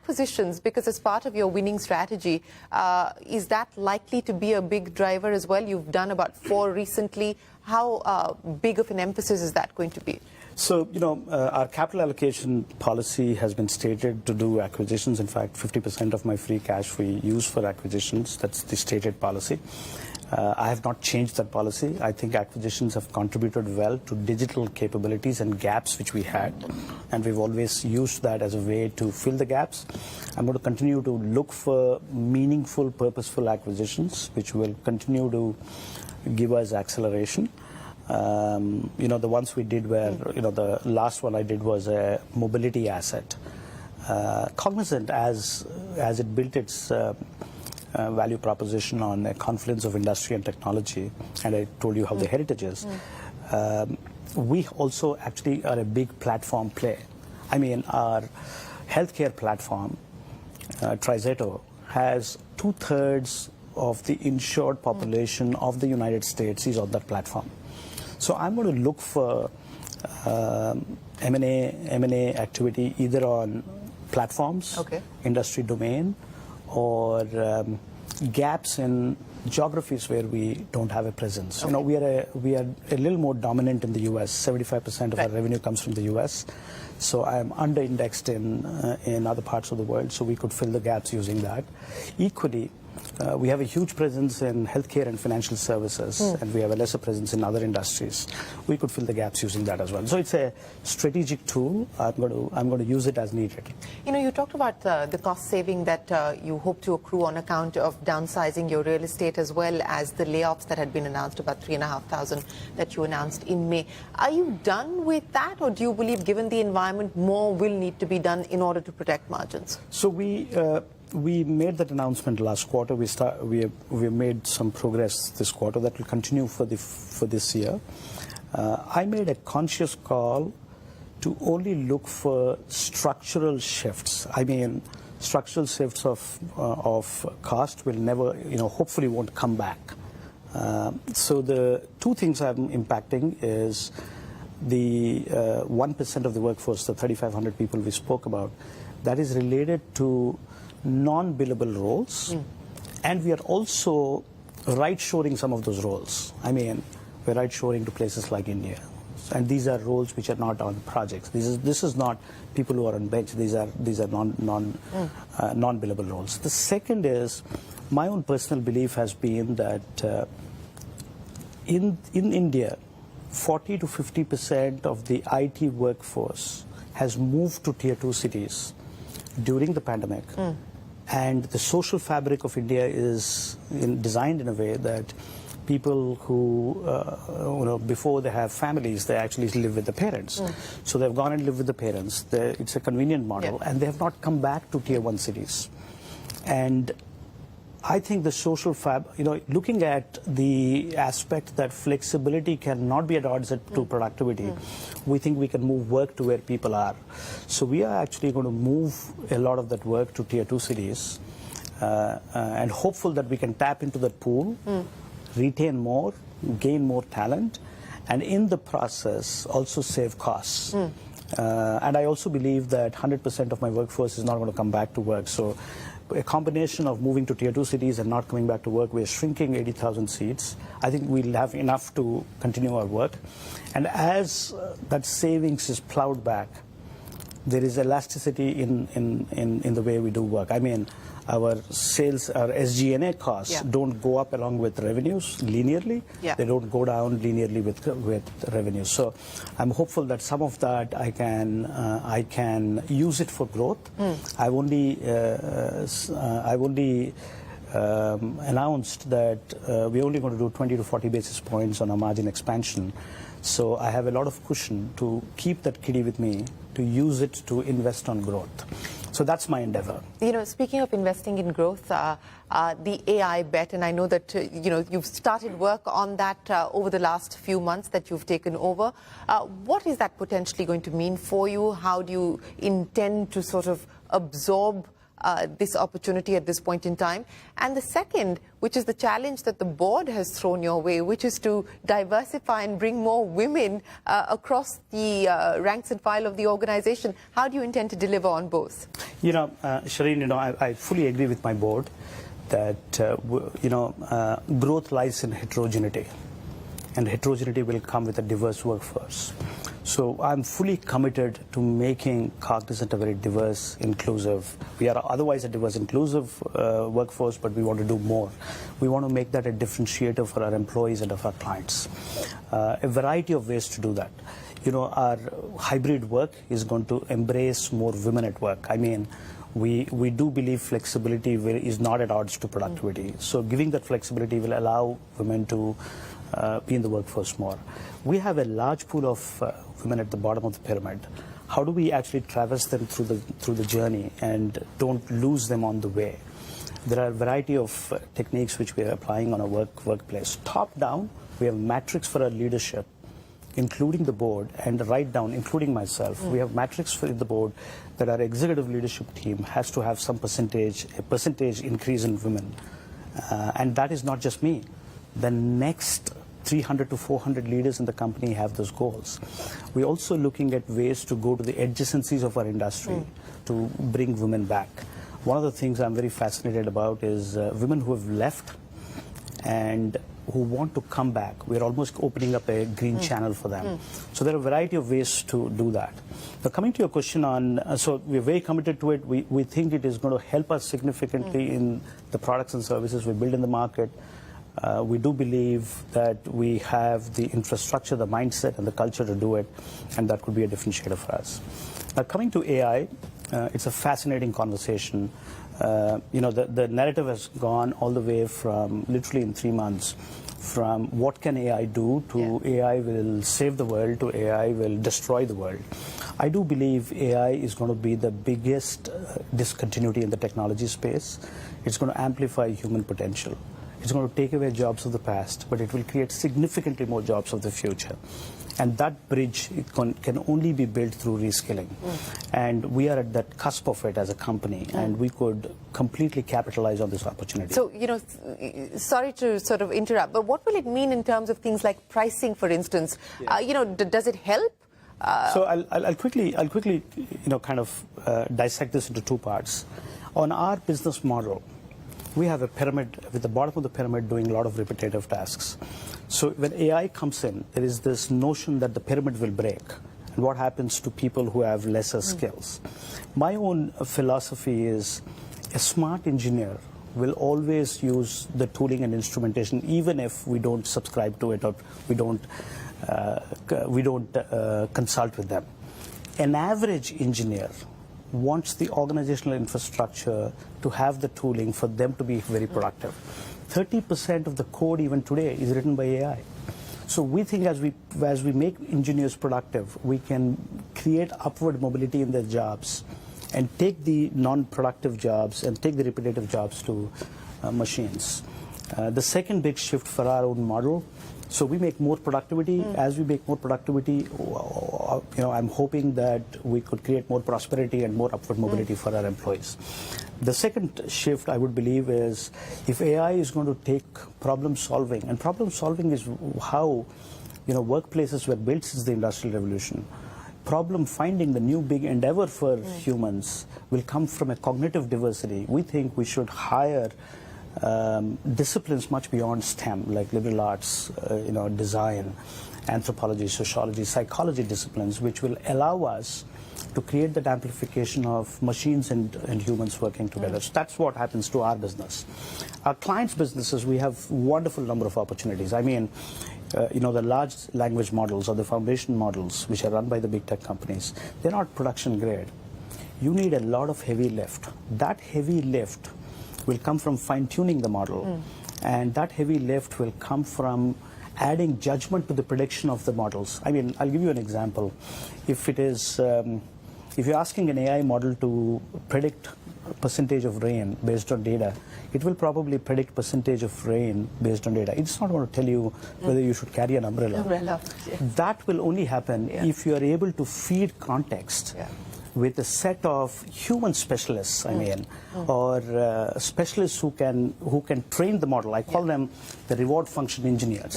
acquisitions, because as part of your winning strategy, is that likely to be a big driver as well? You've done about 4 recently. How big of an emphasis is that going to be? So, our capital allocation policy has been stated to do acquisitions. In fact, 50% of my free cash we use for acquisitions. That's the stated policy. I have not changed that policy. I think acquisitions have contributed well to digital capabilities and gaps which we had, and we've always used that as a way to fill the gaps. I'm going to continue to look for meaningful, purposeful acquisitions which will continue to give us acceleration. The ones we did were, the last one I did was a mobility asset. Cognizant, as it built its value proposition on a confluence of industry and technology, and I told you how the heritage is, we also actually are a big platform play. I mean, our healthcare platform, Trizeto, has 2/3 of the insured population of the United States is on that platform. So I'm going to look for M&A activity either on platforms, industry domain, or gaps in geographies where we don't have a presence. We are a little more dominant in the U.S. 75% of our revenue comes from the U.S. So I'm under-indexed in other parts of the world, so we could fill the gaps using that. Equally, we have a huge presence in healthcare and financial services, and we have a lesser presence in other industries. We could fill the gaps using that as well. So it's a strategic tool. I'm going to use it as needed. You talked about the cost saving that you hope to accrue on account of downsizing your real estate, as well as the layoffs that had been announced, about 3,500 that you announced in May. Are you done with that, or do you believe, given the environment, more will need to be done in order to protect margins? So we made that announcement last quarter. We have made some progress this quarter that will continue for this year. I made a conscious call to only look for structural shifts. I mean, structural shifts of cost will never, hopefully won't come back. So the 2 things I'm impacting is the 1% of the workforce, the 3,500 people we spoke about, that is related to non-billable roles, and we are also right-shoring some of those roles. I mean, we're right-shoring to places like India, and these are roles which are not on projects. This is not people who are on bench. These are non-billable roles. The second is, my own personal belief has been that in India, 40 to 50% of the IT workforce has moved to tier 2 cities during the pandemic. And the social fabric of India is designed in a way that people who, before they have families, they actually live with the parents. So they've gone and lived with the parents. It's a convenient model, and they have not come back to tier 1 cities. And I think the social looking at the aspect that flexibility cannot be at odds to productivity, we think we can move work to where people are. So we are actually going to move a lot of that work to tier 2 cities, and hopeful that we can tap into that pool, retain more, gain more talent, and in the process also save costs. And I also believe that 100% of my workforce is not going to come back to work. So a combination of moving to tier 2 cities and not coming back to work, we're shrinking 80,000 seats. I think we'll have enough to continue our work. And as that savings is plowed back, there is elasticity in the way we do work. I mean, our sales, our SG&A costs don't go up along with revenues linearly. They don't go down linearly with revenues. So I'm hopeful that some of that I can use it for growth. I've only announced that we're only going to do 20 to 40 basis points on our margin expansion. So I have a lot of cushion to keep that kitty with me, to use it to invest on growth. So that's my endeavor. Speaking of investing in growth, the AI bet, and I know that you've started work on that over the last few months that you've taken over. What is that potentially going to mean for you? How do you intend to sort of absorb this opportunity at this point in time? And the second, which is the challenge that the board has thrown your way, which is to diversify and bring more women across the ranks and file of the organization. How do you intend to deliver on both? Shireen, I fully agree with my board that, growth lies in heterogeneity. And heterogeneity will come with a diverse workforce. So I'm fully committed to making Cognizant a very diverse, inclusive. We are otherwise a diverse, inclusive workforce, but we want to do more. We want to make that a differentiator for our employees and of our clients. A variety of ways to do that. Our hybrid work is going to embrace more women at work. I mean, we do believe flexibility is not at odds to productivity. So giving that flexibility will allow women to be in the workforce more. We have a large pool of women at the bottom of the pyramid. How do we actually traverse them through the journey and don't lose them on the way? There are a variety of techniques which we are applying on our workplace. Top down, we have metrics for our leadership, including the board, and right down, including myself. We have metrics for the board that our executive leadership team has to have a percentage increase in women. And that is not just me. The next 300 to 400 leaders in the company have those goals. We're also looking at ways to go to the adjacencies of our industry to bring women back. One of the things I'm very fascinated about is women who have left and who want to come back. We're almost opening up a green channel for them. So there are a variety of ways to do that. Now, coming to your question on, so we're very committed to it. We think it is going to help us significantly in the products and services we build in the market. We do believe that we have the infrastructure, the mindset, and the culture to do it, and that could be a differentiator for us. Now, coming to AI, it's a fascinating conversation. The narrative has gone all the way from literally in 3 months, from what can AI do to AI will save the world to AI will destroy the world. I do believe AI is going to be the biggest discontinuity in the technology space. It's going to amplify human potential. It's going to take away jobs of the past, but it will create significantly more jobs of the future. And that bridge can only be built through reskilling. And we are at that cusp of it as a company, and we could completely capitalize on this opportunity. So, sorry to sort of interrupt, but what will it mean in terms of things like pricing, for instance? Does it help? So I'll quickly kind of dissect this into two parts. On our business model, we have a pyramid, with the bottom of the pyramid doing a lot of repetitive tasks. So when AI comes in, there is this notion that the pyramid will break. And what happens to people who have lesser skills? My own philosophy is a smart engineer will always use the tooling and instrumentation, even if we don't subscribe to it or we don't consult with them. An average engineer wants the organizational infrastructure to have the tooling for them to be very productive. 30% of the code even today is written by AI. So we think as we make engineers productive, we can create upward mobility in their jobs and take the non-productive jobs and take the repetitive jobs to machines. The second big shift for our own model, so we make more productivity. As we make more productivity, I'm hoping that we could create more prosperity and more upward mobility for our employees. The second shift, I would believe, is if AI is going to take problem solving, and problem solving is how workplaces were built since the Industrial Revolution. Problem finding, the new big endeavor for humans, will come from a cognitive diversity. We think we should hire disciplines much beyond STEM, like liberal arts, design, anthropology, sociology, psychology disciplines, which will allow us to create that amplification of machines and humans working together. So that's what happens to our business. Our clients' businesses, we have wonderful number of opportunities. I mean, the large language models or the foundation models, which are run by the big tech companies, they're not production grade. You need a lot of heavy lift. That heavy lift will come from fine-tuning the model, and that heavy lift will come from adding judgment to the prediction of the models. I mean, I'll give you an example. If it is, if you're asking an AI model to predict percentage of rain based on data, it will probably predict percentage of rain based on data. It's not going to tell you whether you should carry an umbrella. Yes. That will only happen if you are able to feed context with a set of human specialists, or specialists who can train the model. I call them the reward function engineers,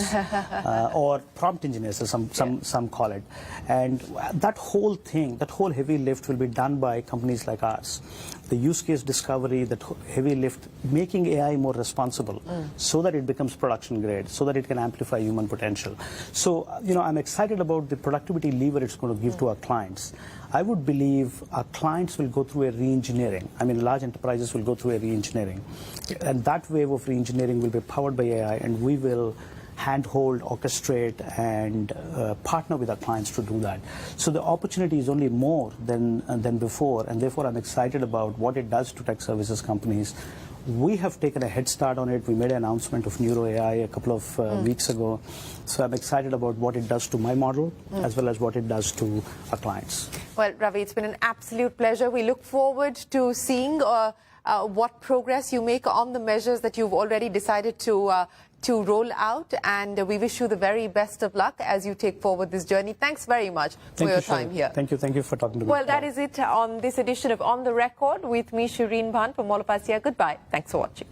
or prompt engineers, as some call it. And that whole thing, that whole heavy lift will be done by companies like ours. The use case discovery, that heavy lift, making AI more responsible so that it becomes production grade, so that it can amplify human potential. So, I'm excited about the productivity lever it's going to give to our clients. I would believe our clients will go through a re-engineering. Large enterprises will go through a re-engineering. And that wave of re-engineering will be powered by AI, and we will handhold, orchestrate, and partner with our clients to do that. So the opportunity is only more than before, and therefore I'm excited about what it does to tech services companies. We have taken a head start on it. We made an announcement of Neuro AI a couple of weeks ago. So I'm excited about what it does to my model, as well as what it does to our clients. Well, Ravi, it's been an absolute pleasure. We look forward to seeing what progress you make on the measures that you've already decided to roll out, and we wish you the very best of luck as you take forward this journey. Thanks very much for your time here. Thank you for talking to me. Well, that is it on this edition of On the Record with me, Shireen Bhan. From all of us here, goodbye. Thanks for watching.